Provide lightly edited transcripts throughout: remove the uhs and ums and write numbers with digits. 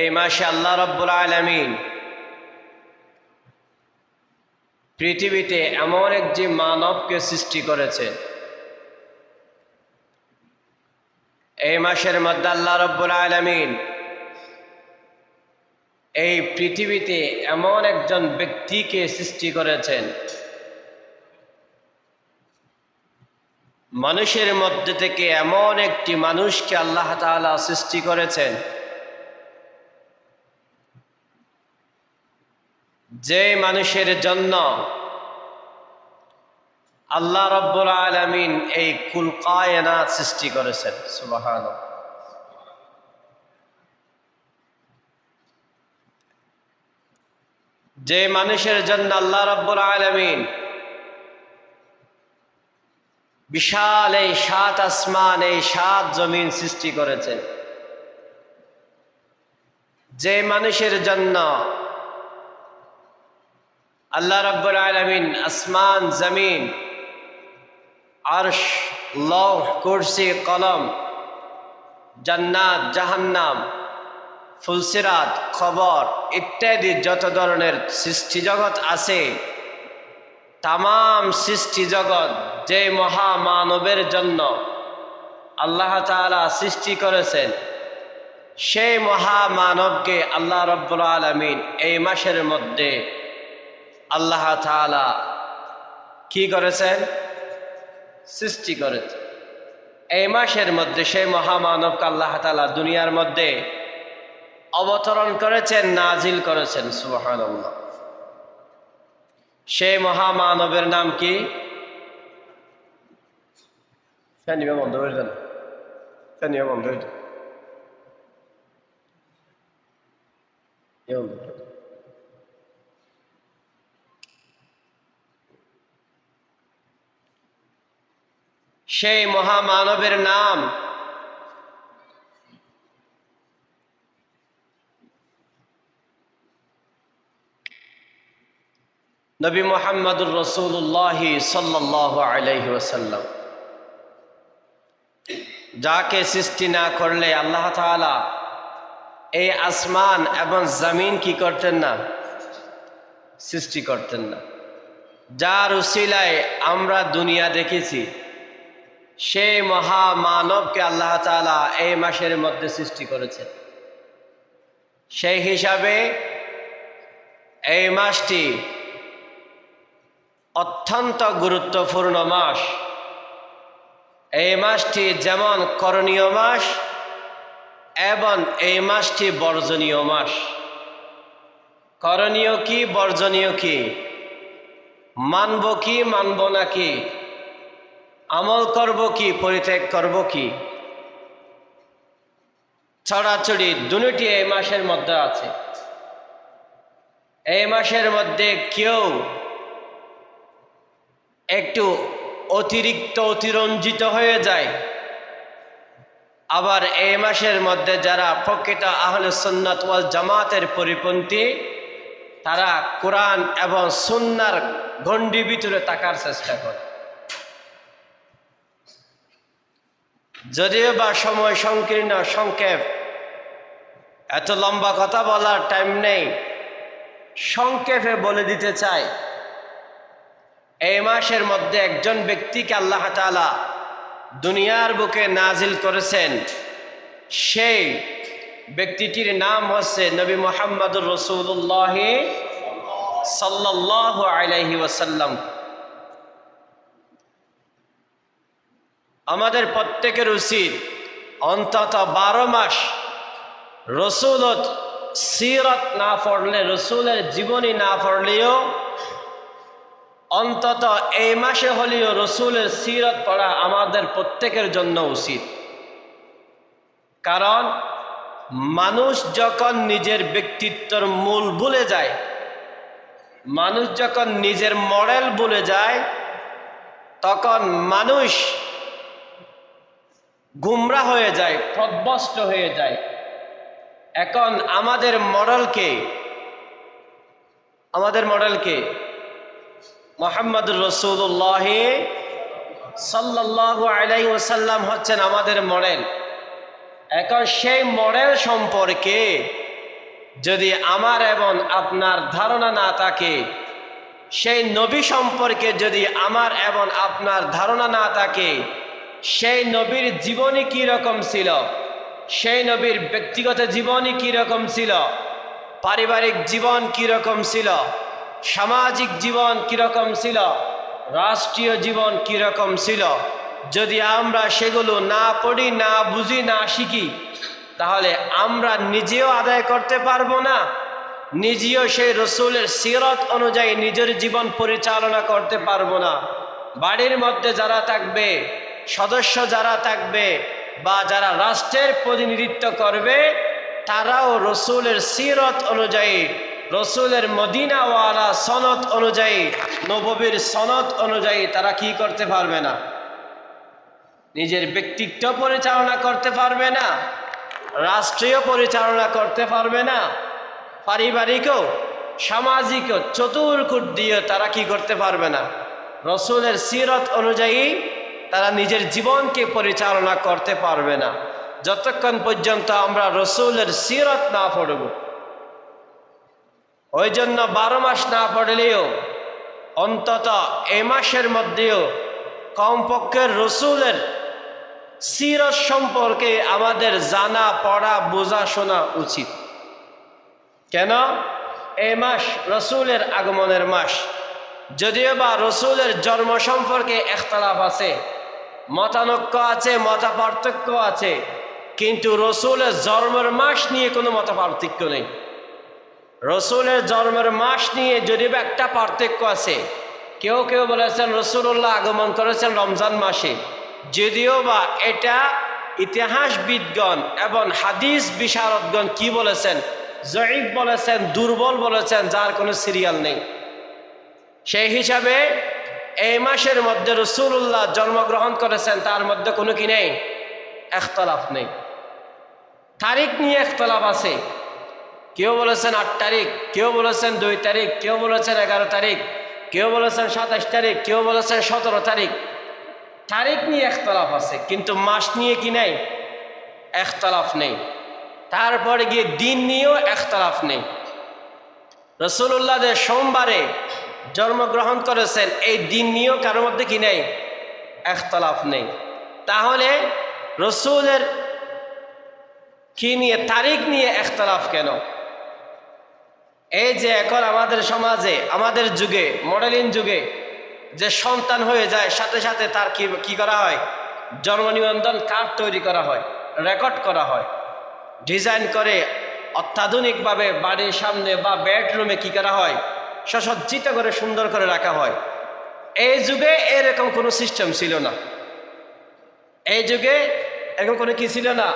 এই মাসে আল্লাহ রাব্বুল আলামিন পৃথিবীতে এমন এক যে মানবকে সৃষ্টি করেছেন। এই মাসের মধ্যে আল্লাহ রাব্বুল আলামিন এই পৃথিবীতে এমন একজন ব্যক্তিকে সৃষ্টি করেছেন, মানুষের মধ্যে থেকে এমন একটি মানুষকে আল্লাহ তাআলা সৃষ্টি করেছেন যে মানুষের জন্য আল্লাহ রাব্বুল আলামিন এই কুল কায়নাত সৃষ্টি করেছেন। সুবহানাল্লাহ। যে মানুষের জন্য আল্লাহ রাব্বুল আলামিন বিশাল এই ৭ আসমান, এই ৭ জমিন সৃষ্টি করেছেন, যে মানুষের জন্য আল্লাহ রাব্বুল আলামিন আসমান, জমিন, আরশ, লৌহ, কুরসি, কলম, জান্নাত, জাহান্নাম, ফুলসিরাত, খবর ইত্যাদি যত ধরনের সৃষ্টি জগৎ আছে, তামাম সৃষ্টি জগৎ যে মহামানবের জন্য আল্লাহ তাআলা সৃষ্টি করেছেন, সেই মহামানবকে আল্লাহ রাব্বুল আলামিন এই মাসের মধ্যে আল্লাহ তাআলা কি করেছেন? সৃষ্টি করেছেন। এই মাসের মধ্যে সেই মহামানবকে আল্লাহ তাআলা দুনিয়ার মধ্যে অবতরণ করেছেন, নাজিল করেছেন। সুবহানাল্লাহ। সেই মহামানবের নাম কি? বন্ধ হয়ে যান, বন্ধ হয়ে যান। সেই মহামানবের নাম নবী মুহাম্মদুর রাসূলুল্লাহ সাল্লাল্লাহু আলাইহি ওয়াসাল্লাম। যাকে সৃষ্টি না করলে আল্লাহ তাআলা এই আসমান এবং জমিন কি করতেন না? সৃষ্টি করতেন না। যার উসিলায় আমরা দুনিয়া দেখেছি, সেই মহামানবকে আল্লাহ তাআলা এই মাসের মধ্যে সৃষ্টি করেছেন। সেই হিসাবে এই মাসটি অত্যন্ত গুরুত্বপূর্ণ মাস। এই মাসটি যেমন করণীয় মাস, এবং এই মাসটি বর্জনীয় মাস। করণীয় কি, বর্জনীয় কি, মানব কি, মানব না কি, আমল করব কি, পরিত্যাগ করব কি, ছড়াছড়ি দুটি এই মাসের মধ্যে আছে। এই মাসের মধ্যে কেউ একটু অতিরঞ্জিত হয়ে যায়, আবার এই মাসের মধ্যে যারা প্রকৃত আহলে সুন্নাত ওয়াল জামাতের পরিপন্থী, তারা কোরআন এবং সুন্নাহর গণ্ডি ভিতরে থাকার চেষ্টা করে। যদিও বা সময় সংকীর্ণ, সংক্ষেপ, এত লম্বা কথা বলার টাইম নেই, সংক্ষেপে বলে দিতে চাই। এই মাসের মধ্যে একজন ব্যক্তিকে আল্লাহ তাআলা দুনিয়ার বুকে নাজিল করেছেন, সেই ব্যক্তিটির নাম হচ্ছে নবী মুহাম্মদুর রাসূলুল্লাহ সাল্লাল্লাহু আলাইহি ওয়াসাল্লাম। আমাদের প্রত্যেকের উচিত অন্তত 12 মাস রসুলত সিরাত না পড়লে, রসুলের জীবনী না পড়লেও অন্তত এই মাসে হলেও রসুলের সিরাত পড়া আমাদের প্রত্যেকের জন্য উচিত। কারণ মানুষ যখন নিজের ব্যক্তিত্বের মূল ভুলে যায়, মানুষ যখন নিজের মডেল ভুলে যায়, তখন মানুষ গুমরা হয়ে যায়, পথভ্রষ্ট হয়ে যায়। এখন আমাদের মডেলকে মুহাম্মদুর রাসূলুল্লাহ সাল্লাল্লাহু আলাইহি ওয়াসাল্লাম হচ্ছেন আমাদের মডেল। এখন সেই মডেল সম্পর্কে যদি আমার এবং আপনার ধারণা না থাকে, সেই নবী সম্পর্কে যদি আমার এবং আপনার ধারণা না থাকে, সেই নবীর জীবনী কী রকম ছিল, সেই নবীর ব্যক্তিগত জীবনী কী রকম ছিল, পারিবারিক জীবন কী রকম ছিল, সামাজিক জীবন কী রকম ছিল, রাষ্ট্রীয় জীবন কী রকম ছিল, যদি আমরা সেগুলো না পড়ি, না বুঝি, না শিখি, তাহলে আমরা নিজেও আদায় করতে পারবো না, নিজেও সেই রসুলের সিরত অনুযায়ী নিজের জীবন পরিচালনা করতে পারবো না। বাড়ির মধ্যে যারা থাকবে, সদস্য যারা থাকবে, বা যারা রাষ্ট্রের প্রতিনিধিত্ব করবে, তারাও রসুলের সিরত অনুযায়ী, রসুলের মদিনাওয়ালা সনদ অনুযায়ী, নববীর সনদ অনুযায়ী তারা কি করতে পারবে না? নিজের ব্যক্তিত্ব পরিচালনা করতে পারবে না, রাষ্ট্রীয় পরিচালনা করতে পারবে না, পারিবারিকও সামাজিকও চতুর্কুট দিয়ে তারা কি করতে পারবে না? রসুলের সিরত অনুযায়ী তারা নিজের জীবনকে পরিচালনা করতে পারবে না, যতক্ষণ পর্যন্ত আমরা রসুলের সিরত না পড়ব। ওই জন্য 12 মাস না পড়লেও অন্তত এই মাসের মধ্যেও কমপক্ষে রসুলের সিরত সম্পর্কে আমাদের জানা, পড়া, বোঝা, শোনা উচিত। কেন? এই মাস রসুলের আগমনের মাস। যদিও বা রসুলের জন্ম সম্পর্কে ইখতিলাফ আছে, মতানৈক্য আছে, মতপার্থক্য আছে, কিন্তু রসুলের জন্মের মাস নিয়ে কোনো মতপার্থক্য নেই। রসুলের জন্মের মাস নিয়ে যদিও বা একটা পার্থক্য আছে, কেউ কেউ বলেছেন রসুল্লাহ আগমন করেছেন রমজান মাসে, যদিও বা এটা ইতিহাসবিদগণ এবং হাদিস বিশারদগণ কি বলেছেন? জয়ীফ বলেছেন, দুর্বল বলেছেন, যার কোনো সিরিয়াল নেই। সেই হিসাবে এই মাসের মধ্যে রসুল্লাহ জন্মগ্রহণ করেছেন, তার মধ্যে কোনো কি নেই? ইখতিলাফ নেই। তারিখ নিয়ে ইখতিলাফ আছে, কেউ বলেছেন 8 তারিখ, কেউ বলেছেন 2 তারিখ, কেউ বলেছেন 11 তারিখ, কেউ বলেছেন 27 তারিখ, কেউ বলেছেন 17 তারিখ। তারিখ নিয়ে ইখতিলাফ আছে, কিন্তু মাস নিয়ে কি নেই? ইখতিলাফ নেই। তারপরে গিয়ে দিন নিয়েও ইখতিলাফ নেই। রসুল্লাহ যে সোমবারে জন্মগ্রহণ করেছেন, এই দিন নিয়েও কারোর মধ্যে কি নেই? ইখতিলাফ নেই। তাহলে রসুলের কি নিয়ে, তারিখ নিয়ে ইখতিলাফ কেন? এই যে এখন আমাদের সমাজে, আমাদের যুগে, মডেলিং যুগে যে সন্তান হয়ে যায়, সাথে সাথে তার কি করা হয়? জন্ম নিবন্ধন কার্ড তৈরি করা হয়, রেকর্ড করা হয়, ডিজাইন করে অত্যাধুনিকভাবে বাড়ির সামনে বা বেডরুমে কি করা হয়? সুসজ্জিত করে সুন্দর করে রাখা হয়। এই যুগে এরকম কোনো সিস্টেম ছিল না। এই যুগে এরকম কোনো কি ছিল না?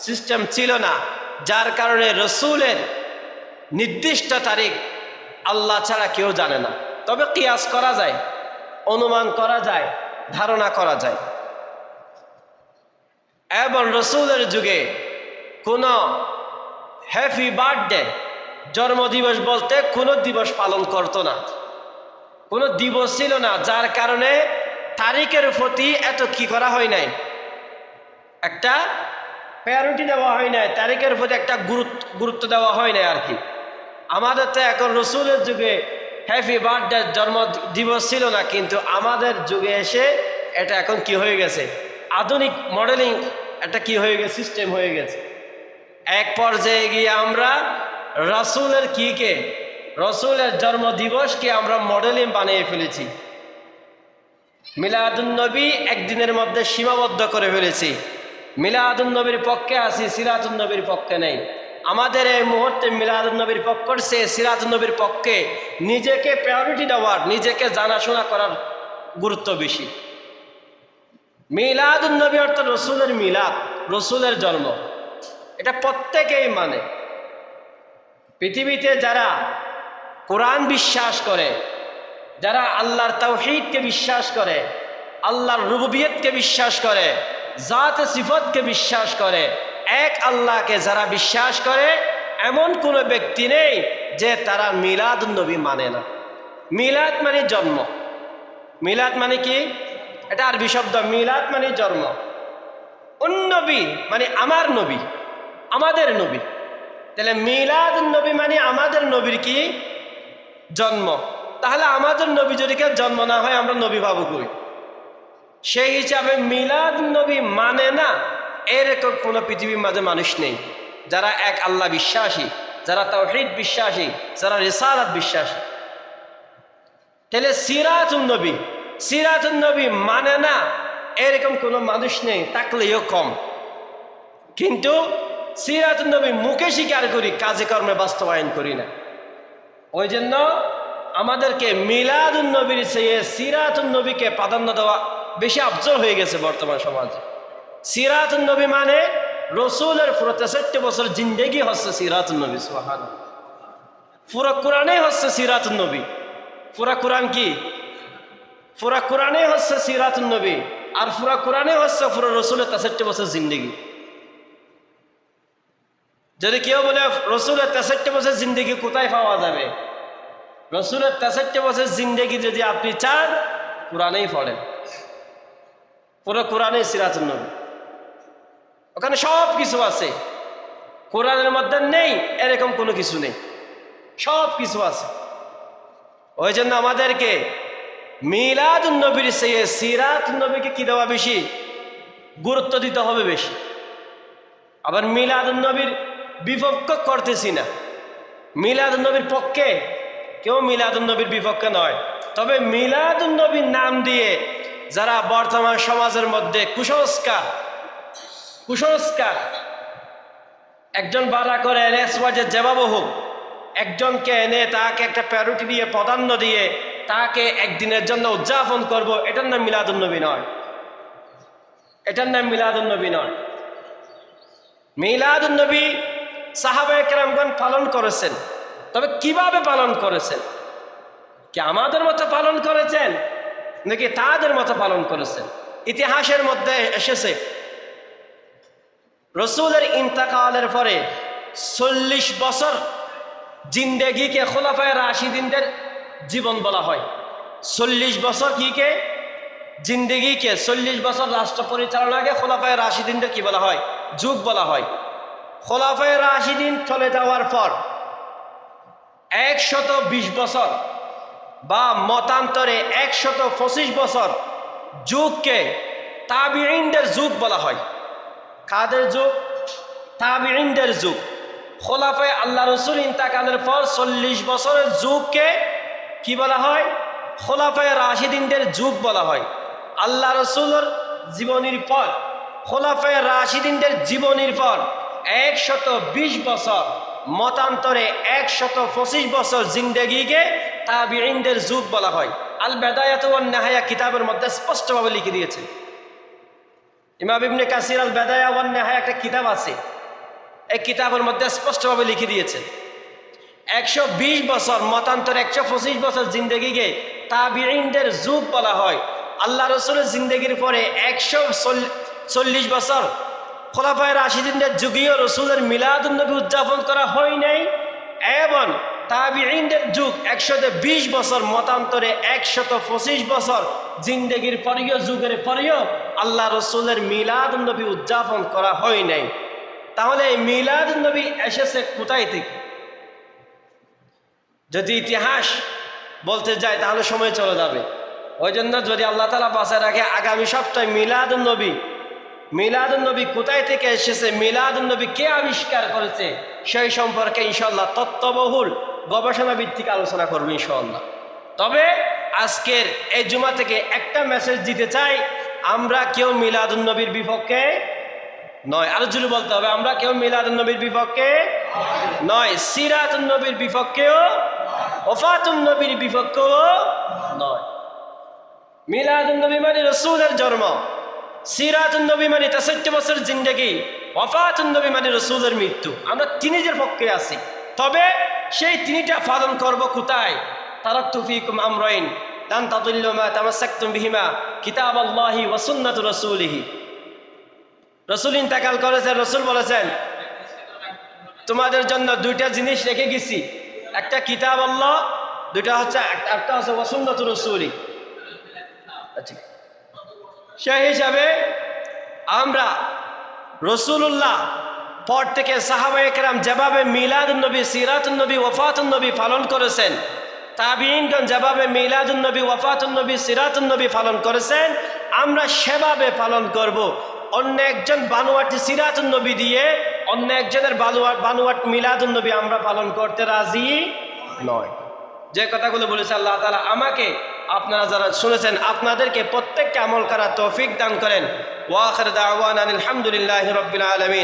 সিস্টেম ছিল না। যার কারণে রসুলের নির্দিষ্ট তারিখ আল্লাহ ছাড়া কেউ জানে না। তবে কিয়াস করা যায়, অনুমান করা যায়, ধারণা করা যায়। এবং রসুলের যুগে কোনো হ্যাপি বার্থডে, জন্মদিবস বলতে কোনো দিবস পালন করতো না, কোনো দিবস ছিল না। যার কারণে তারিখের প্রতি এত কি করা হয় নাই, একটা প্রায়োরিটি দেওয়া হয় নাই, তারিখের প্রতি একটা গুরুত্ব দেওয়া হয় নাই আর কি। আমাদের তো এখন রসুলের যুগে হ্যাপি বার্থডে জন্ম দিবস ছিল না, কিন্তু আমাদের যুগে এসে এটা এখন কি হয়ে গেছে? আধুনিক মডেলিং একটা কি হয়ে গেছে? সিস্টেম হয়ে গেছে। এক পর্যায়ে গিয়ে আমরা রসুলের রসুলের জন্ম দিবসকে আমরা মডেলিং বানিয়ে ফেলেছি। মিলাদুন্নবী একদিনের মধ্যে সীমাবদ্ধ করে ফেলেছি। মিলাদুন্নবীর পক্ষে আছি, সিরাতুন্নবীর পক্ষে নেই। আমাদের এই মুহূর্তে মিলাদুন্নবীর পক্ষ করছে, সিরাতুন্নবীর পক্ষে নিজেকে প্রায়োরিটি দেওয়ার, নিজেকে জানাশোনা করার গুরুত্ব বেশি। মিলাদুন্নবী অর্থাৎ রসুলের মিলাদ, রসুলের জন্ম, এটা প্রত্যেকেই মানে। পৃথিবীতে যারা কোরআন বিশ্বাস করে, যারা আল্লাহর তাওহীদকে বিশ্বাস করে, আল্লাহর রুবুবিয়তকে বিশ্বাস করে, জাত সিফতকে বিশ্বাস করে, এক আল্লাহকে যারা বিশ্বাস করে, এমন কোনো ব্যক্তি নেই যে তারা মিলাদুন্নবী মানে না। মিলাদ মানে জন্ম। মিলাদ মানে কি? এটা আরবি শব্দ। মিলাদ মানে জন্ম। উন্নবী মানে আমার নবী, আমাদের নবী। তাহলে মিলাদুন নবী মানে আমাদের নবীর কি জন্ম। তাহলে আমাদের নবী যদি কেউ জন্ম না হয় আমরা নবী পাবো কই? সেই হিসাবে মিলাদুন নবী মানে না এরকম কোনো পৃথিবীর মাঝে মানুষ নেই যারা এক আল্লাহ বিশ্বাসী, যারা তাওহীদ বিশ্বাসী, যারা রিসালাত বিশ্বাসী। তাহলে সিরাতুন নবী মানে না এরকম কোনো মানুষ নেই, থাকলেও কম। কিন্তু সিরাতুন নবী মুখে স্বীকার করি, কাজে কর্মে বাস্তবায়ন করি না। ওই জন্য আমাদেরকে মিলাদুন নবীর চেয়ে সিরাতুন নবীকে প্রাধান্য দেওয়া বেশি আফজল হয়ে গেছে বর্তমান সমাজে। সিরাতুন নবী মানে রসুলের পুরো 63 বছর জিন্দেগি হচ্ছে সিরাতুন নবী। সুবহানাল্লাহ। পুরো কোরআনে হচ্ছে সিরাতুন নবী। পুরা কোরআন কি? পুরা কোরআনে হচ্ছে সিরাতুন নবী, আর পুরা কোরআনে হচ্ছে পুরো রসুলের 63 বছর জিন্দেগি। যদি কেউ বলে রসুলের 63 বছর জিন্দেগি কোথায় পাওয়া যাবে, রসুলের 63 বছর জিন্দেগি যদি আপনি চান কোরআনেই পড়েন। পুরো কোরআনে সিরাতুন নবী, ওখানে সব কিছু আছে। কোরআনের মধ্যে নেই এরকম কোনো কিছু নেই, সব কিছু আছে। ওই জন্য আমাদেরকে মিলাদুন নবীর চেয়ে সিরাতুন নবীকে কি দেওয়া বেশি গুরুত্ব দিতে হবে বেশি। আবার মিলাদুন নবীর বিপক্ষ করতেছি না, মিলাদুন নবীর পক্ষে কেউ মিলাদুন নবীর বিপক্ষে নয়। তবে মিলাদুন নবীর নাম দিয়ে যারা বর্তমান সমাজের মধ্যে কুসংস্কার একজন বাধা করে এনে সমাজের জবাবও হোক, একজনকে এনে তাকে একটা প্যারোটি দিয়ে প্রাধান্য দিয়ে তাকে একদিনের জন্য উদযাপন করব, এটার নাম মিলাদুন নবী নয়, এটার নাম মিলাদুন নবী নয়। মিলাদুন নবী সাহাবায়ে কেরামগণ পালন করেছেন, তবে কিভাবে পালন করেছেন? কি আমাদের মতো পালন করেছেন নাকি তাদের মতো পালন করেছেন? ইতিহাসের মধ্যে এসেছে রসুলের ইন্তেকালের পরে 40 বছর জিন্দেগিকে খোলাফায়ে রাশিদিনদের জীবন বলা হয়। 40 বছর কিকে জিন্দেগিকে, 40 বছর রাষ্ট্র পরিচালনাকে খোলাফায়ে রাশিদিনদের কি বলা হয়? যুগ বলা হয়। খোলাফায়ে রাশিদিন চলে যাওয়ার পর 120 বছর বা মতান্তরে 125 বছর যুগকে তাবিঈনদের যুগ বলা হয়। কাদের যুগ? তাবিঈনদের যুগ। খোলাফায়ে আল্লাহ রসুল ইন্তেকালের পর 40 বছরের যুগকে কি বলা হয়? খোলাফায়ে রাশিদিনদের যুগ বলা হয়। আল্লাহ রসুলের জীবনীর পর, খোলাফায়ে রাশিদিনদের জীবনীর পর 120 বছর মতান্তরে 125 বছর জিন্দেগিকে তাবিঈনদের যুগ বলা হয়। আল বেদায়াত ওয়ান নেহায়া কিতাবের মধ্যে স্পষ্টভাবে লিখে দিয়েছে। ইমাম ইবনে কাসির আল বেদায়া ওয়ান নেহায়া একটা কিতাব আছে, এই কিতাবের মধ্যে স্পষ্টভাবে লিখে দিয়েছেন 120 বছর মতান্তরে 125 বছর জিন্দেগিকে তাবিঈনদের যুগ বলা হয়। আল্লাহ রসুলের জিন্দেগির পরে 140 বছর খোলাফায়ে রাশিদিনদের যুগীয় রসুলের মিলাদুন নবী উদযাপন করা হয় নাই, এবং তাবিঈনদের যুগ 120 বছর মতান্তরে 125 বছর জিন্দেগির পরেও যুগের পরেও আল্লাহ রসুলের মিলাদুন নবী উদযাপন করা হয় নাই। তাহলে এই মিলাদুন নবী এসেছে কোথায় থেকে? যদি ইতিহাস বলতে যায় তাহলে সময় চলে যাবে। ওই জন্য যদি আল্লাহ তাআলা বাঁচায় রাখে, আগামী সপ্তাহে মিলাদুন নবী কোথায় থেকে এসেছে, মিলাদুন নবী কে আবিষ্কার করেছে, সেই সম্পর্কে ইনশাআল্লাহ তত্ত্ববহুল গবেষণা ভিত্তিক আলোচনা করবো ইনশাআল্লাহ। তবে আজকের এই জুমা থেকে একটা মেসেজ দিতে চাই, আমরা কেউ মিলাদুন নবীর বিপক্ষে নয়। আরো জোরে বলতে হবে, আমরা কেউ মিলাদুন নবীর বিপক্ষে নয়, সিরাতুন নবীর বিপক্ষেও, ওফাতুন নবীর বিপক্ষেও নয়। মিলাদুন নবী মানে রসুলের জন্ম, সিরাতুন নবী মানে 63 বছর জিন্দেগি, ওয়াফাতুন নবী মানে রসুলের মৃত্যু। আমরা তিনিদের পক্ষে আছি, তবে সেই তিনিটা পালন করব কোথায়? তারাকতু ফীকুম আমরাইন লান তাদিল্লু মা তামাসসাকতুম বিহিমা কিতাবাল্লাহি ওয়া সুন্নাতু রাসূলিহি। রসুল ইন্তেকাল করেছেন, রসুল বলেছেন তোমাদের জন্য দুইটা জিনিস রেখে গেছি, একটা কিতাব আল্লাহ, দুইটা হচ্ছে একটা হচ্ছে ওয়া সুন্নাতু রাসূলি। আচ্ছা, সেই হিসাবে আমরা রসুলুল্লাহ পর থেকে সাহাবায়ে কেরাম যেভাবে মিলাদুন নবী, সিরাতুন নবী, ওয়াফাতুন নবী পালন করেছেন, তাবিঈনগণ যেভাবে মিলাদুন নবী, ওয়াফাতুন নবী, সিরাতুন নবী পালন করেছেন, আমরা সেভাবে পালন করব। অন্য একজন বানোয়াটি সিরাতুন নবী দিয়ে অন্য একজনের বানোয়াট মিলাদুন নবী আমরা পালন করতে রাজি নয়। যে কথাগুলো বলেছে আল্লাহ তাআলা আমাকে, আপনারা যারা শুনেছেন আপনাদেরকে প্রত্যেককে আমল করার তৌফিক দান করেন। ওয়া আখির দাওয়ানা আলহামদুলিল্লাহি রাব্বিল আলামিন।